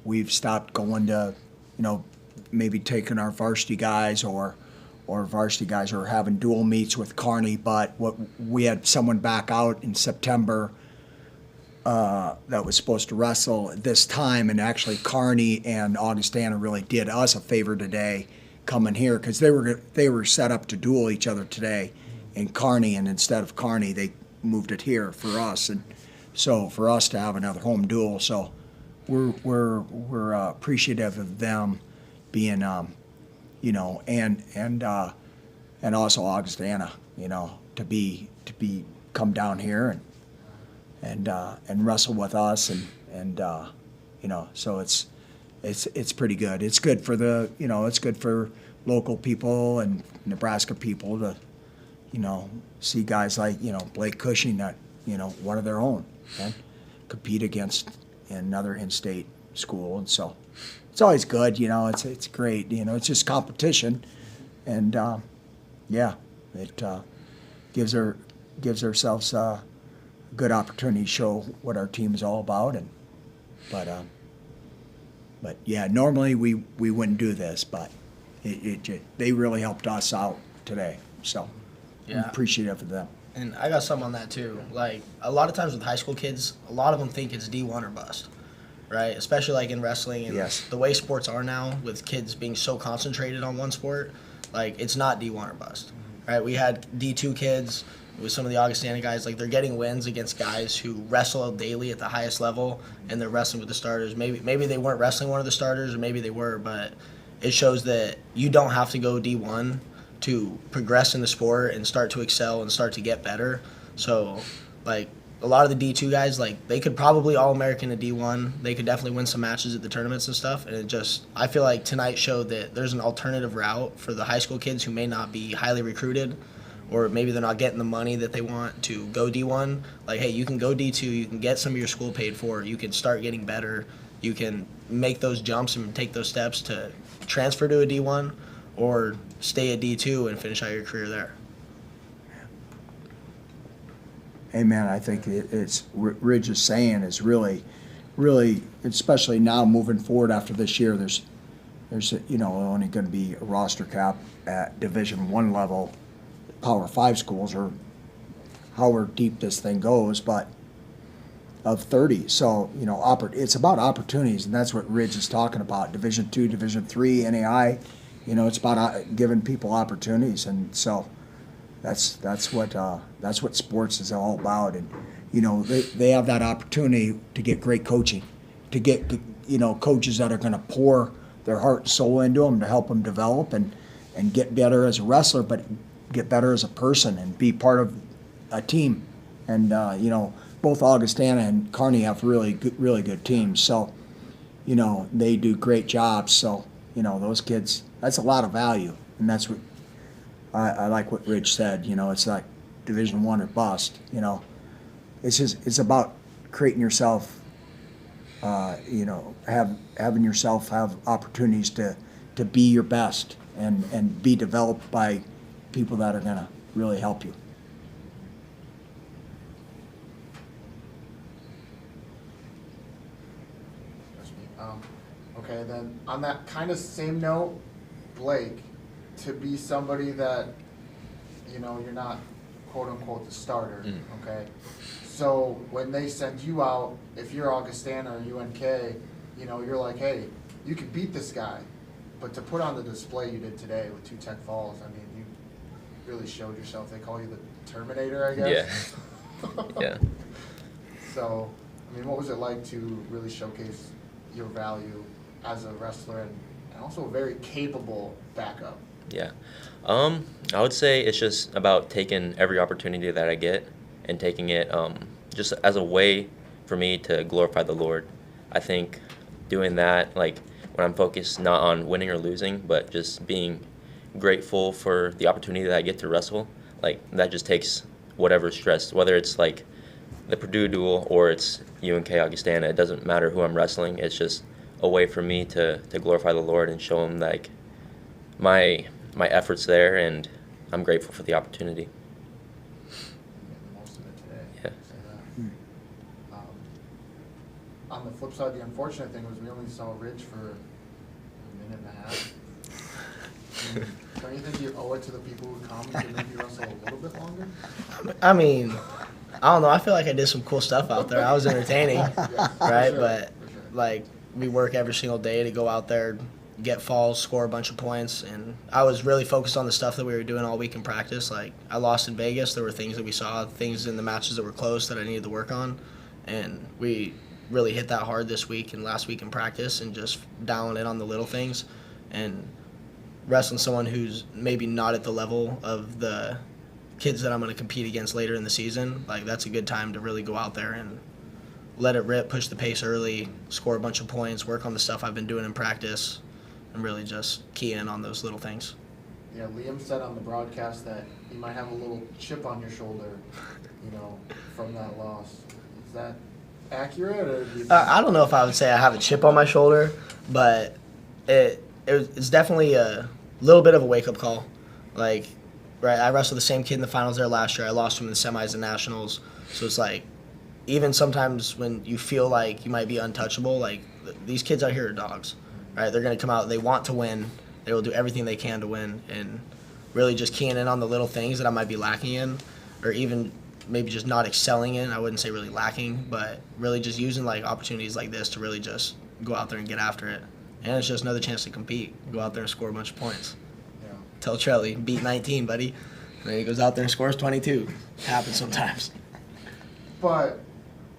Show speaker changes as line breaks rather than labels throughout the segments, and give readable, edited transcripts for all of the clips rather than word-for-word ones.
we've stopped going to, maybe taking our varsity guys or varsity guys are having dual meets with Kearney, but we had someone back out in September that was supposed to wrestle this time, and actually Kearney and Augustana really did us a favor today coming here because they were set up to duel each other today in Kearney, and instead of Kearney they moved it here for us, and so for us to have another home duel, so we're appreciative of them being and also Augustana, to be come down here and wrestle with us and so it's pretty good. It's good for it's good for local people and Nebraska people to see guys like Blake Cushing that one of their own and compete against another in-state school, and so it's always good. It's great. It's just competition, and it gives ourselves a good opportunity to show what our team is all about. But yeah, normally we wouldn't do this, but they really helped us out today. So I'm appreciative of them.
And I got some on that too. Like a lot of times with high school kids, a lot of them think it's D1 or bust, right? Especially like in wrestling and the way sports are now, with kids being so concentrated on one sport, like it's not D1 or bust, right? We had D2 kids with some of the Augustana guys, like they're getting wins against guys who wrestle daily at the highest level, and they're wrestling with the starters. Maybe they weren't wrestling one of the starters, or maybe they were, but it shows that you don't have to go D1 to progress in the sport and start to excel and start to get better. So, like, a lot of the D2 guys, like, they could probably All-American at D1. They could definitely win some matches at the tournaments and stuff. And I feel like tonight showed that there's an alternative route for the high school kids who may not be highly recruited, or maybe they're not getting the money that they want to go D1. Like, hey, you can go D2, you can get some of your school paid for, you can start getting better, you can make those jumps and take those steps to transfer to a D1, or stay at D2 and finish out your career there.
Hey man, I think it's Ridge is saying is really, especially now moving forward after this year. There's only going to be a roster cap at Division I level, Power 5 schools, or however deep this thing goes, but of 30. So it's about opportunities, and that's what Ridge is talking about. Division II, Division III, NAI. It's about giving people opportunities, and so that's what sports is all about. And they have that opportunity to get great coaching, to get coaches that are going to pour their heart and soul into them to help them develop and get better as a wrestler, but get better as a person and be part of a team. And both Augustana and Kearney have really good teams, so they do great jobs. So those kids, that's a lot of value, and that's what I like what Rich said. It's like Division I or bust. It's about creating yourself. Having yourself have opportunities to be your best and be developed by people that are gonna really help you.
Okay, then on that kind of same note, Blake, to be somebody that, you're not quote unquote the starter, okay? So when they send you out, if you're Augustana or UNK, you're like, hey, you could beat this guy. But to put on the display you did today with 2 Tech Falls, I mean, you really showed yourself. They call you the Terminator, I guess.
Yeah. Yeah.
So, I mean, what was it like to really showcase your value as a wrestler and also a very capable backup?
Yeah. I would say it's just about taking every opportunity that I get and taking it just as a way for me to glorify the Lord. I think doing that, like when I'm focused not on winning or losing, but just being grateful for the opportunity that I get to wrestle, like that just takes whatever stress, whether it's like the Purdue duel or it's UNK Augustana, it doesn't matter who I'm wrestling. It's just a way for me to glorify the Lord and show him like my efforts there, and I'm grateful for the opportunity.
Most of it today.
Yeah.
On on the flip side, the unfortunate thing was we only saw Ridge for a minute and a half. Don't you think you owe it to the people who come to maybe wrestle a little bit longer?
I mean, I don't know. I feel like I did some cool stuff out there. I was entertaining,
Yeah,
right?
for sure,
But
for sure.
like we work every single day to go out there, get falls, score a bunch of points, and I was really focused on the stuff that we were doing all week in practice. Like I lost in Vegas, there were things that we saw, things in the matches that were close that I needed to work on, and we really hit that hard this week and last week in practice, and just dialing in on the little things, and wrestling someone who's maybe not at the level of the kids that I'm going to compete against later in the season. Like that's a good time to really go out there and let it rip, push the pace early, score a bunch of points, work on the stuff I've been doing in practice, and really just key in on those little things.
Yeah, Liam said on the broadcast that you might have a little chip on your shoulder, from that loss. Is that accurate, or do you
I don't know if I would say I have a chip on my shoulder, but it's definitely a little bit of a wake-up call. Like, right, I wrestled the same kid in the finals there last year. I lost him in the semis and nationals. So it's like, even sometimes when you feel like you might be untouchable, like these kids out here are dogs, right? They're going to come out, they want to win. They will do everything they can to win, and really just keying in on the little things that I might be lacking in, or even maybe just not excelling in. I wouldn't say really lacking, but really just using like opportunities like this to really just go out there and get after it. And it's just another chance to compete. Go out there and score a bunch of points.
Yeah.
Tell Trelly, beat 19, buddy. And then he goes out there and scores 22. Happens sometimes.
But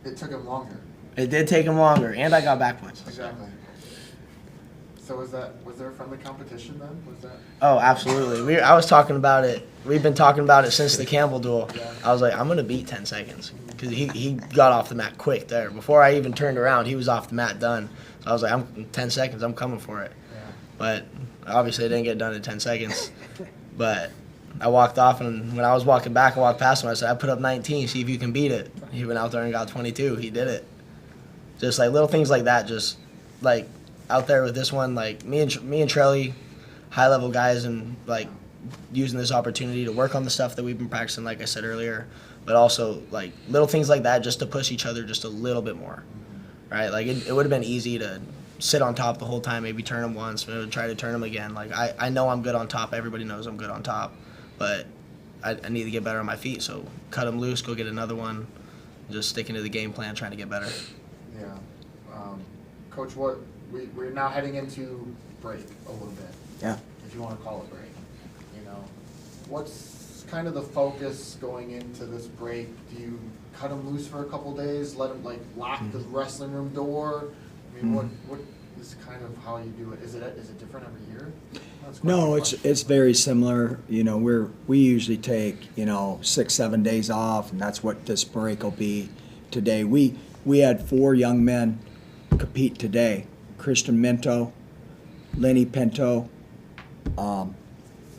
it took him longer.
It did take him longer, and I got back points.
Exactly. So was there a friendly competition then? Was that?
Oh, absolutely. I was talking about it. We've been talking about it since the Campbell duel.
Yeah.
I was like, I'm going to beat 10 seconds. Because he got off the mat quick there. Before I even turned around, he was off the mat done. So I was like, I'm 10 seconds. I'm coming for it.
Yeah.
But obviously it didn't get done in 10 seconds. But I walked off, and when I was walking back, I walked past him. I said, I put up 19. See if you can beat it. He went out there and got 22. He did it. Just like little things like that. Just like out there with this one, like me and Trelly, high level guys, and like using this opportunity to work on the stuff that we've been practicing, like I said earlier, but also like little things like that just to push each other just a little bit more, right? Like it would have been easy to sit on top the whole time, maybe turn them once, maybe try to turn them again. Like I know I'm good on top. Everybody knows I'm good on top, but I need to get better on my feet. So cut them loose, go get another one, just sticking to the game plan, trying to get better.
Yeah. Coach, we're now heading into break a little bit.
Yeah.
If you want to call it break. What's kind of the focus going into this break? Do you cut them loose for a couple days, let them like lock the wrestling room door? I mean, what is kind of how you do it? Is it different every year? That's quite
No,
a
it's
question.
it's very similar. We usually take 6-7 days off, and that's what this break will be today. We had 4 young men compete today: Christian Minto, Lenny Pinto,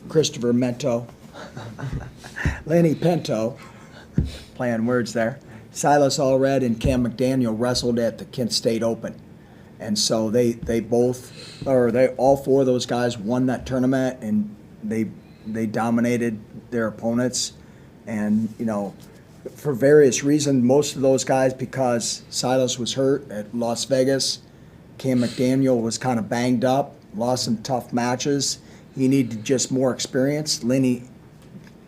Christopher Mento, Lenny Pinto, playing words there. Silas Allred and Cam McDaniel wrestled at the Kent State Open. And so all 4 of those guys won that tournament, and they dominated their opponents. And, for various reasons, most of those guys, because Silas was hurt at Las Vegas, Cam McDaniel was kind of banged up, lost some tough matches. He needed just more experience. Lenny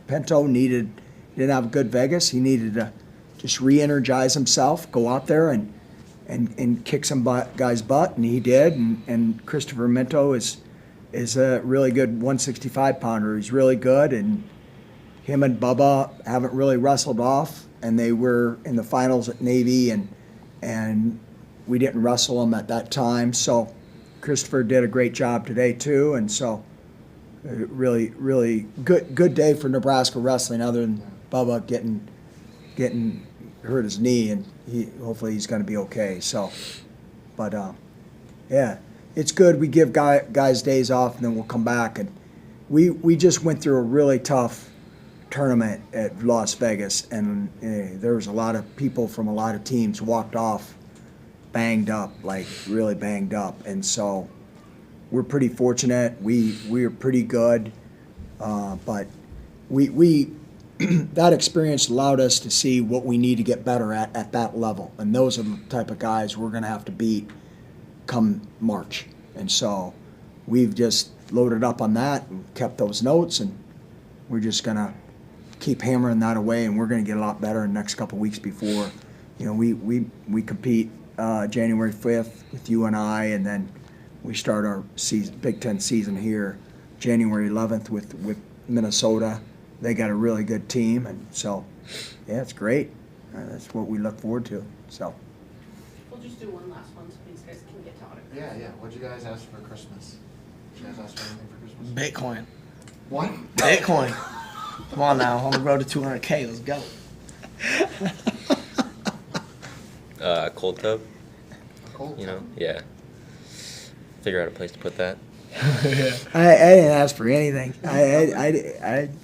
Pinto didn't have a good Vegas. He needed to just re-energize himself, go out there and kick some guy's butt, and he did. And Christopher Minto is a really good 165 pounder. He's really good, and him and Bubba haven't really wrestled off, and they were in the finals at Navy, and we didn't wrestle them at that time. So Christopher did a great job today too, and so really, really good day for Nebraska wrestling, other than Bubba getting hurt his knee, and hopefully he's going to be okay. So, but yeah, it's good. We give guys days off, and then we'll come back. And we just went through a really tough tournament at Las Vegas, and there was a lot of people from a lot of teams walked off banged up, like really banged up, and so we're pretty fortunate. We are pretty good, but we that experience allowed us to see what we need to get better at that level. And those are the type of guys we're going to have to beat come March. And so we've just loaded up on that and kept those notes, and we're just going to keep hammering that away, and we're going to get a lot better in the next couple of weeks before. We compete January 5th with UNI, and then we start our Big Ten season here January 11th with Minnesota. They got a really good team, and so, yeah, it's great. That's what we look forward to. So.
We'll just do one last one so these guys can get to autographs.
Yeah. What'd you guys ask for Christmas? Did you guys ask for anything for Christmas?
Bitcoin.
What?
Bitcoin. Come on now, on the road to 200K. Let's go.
Cold tub,
Cold.
yeah. Figure out a place to put that.
I didn't ask for anything.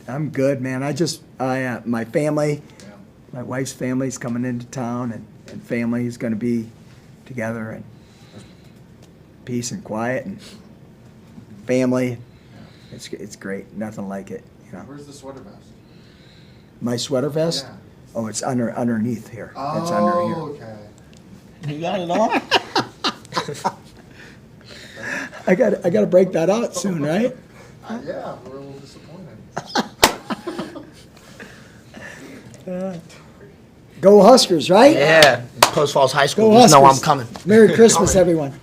I'm good, man. My family,
Yeah.
my wife's family's coming into town, and family is going to be together, and peace and quiet and family. It's great. Nothing like it.
Where's the sweater vest?
My sweater vest?
Yeah.
Oh, it's underneath here.
Oh,
It's under here.
okay.
You got it all?
I got to break that out soon, right?
Yeah, we're a little disappointed.
Go Huskers, right?
Yeah. Post Falls High School.
Go
Just know I'm
Huskers.
coming.
Merry Christmas, everyone.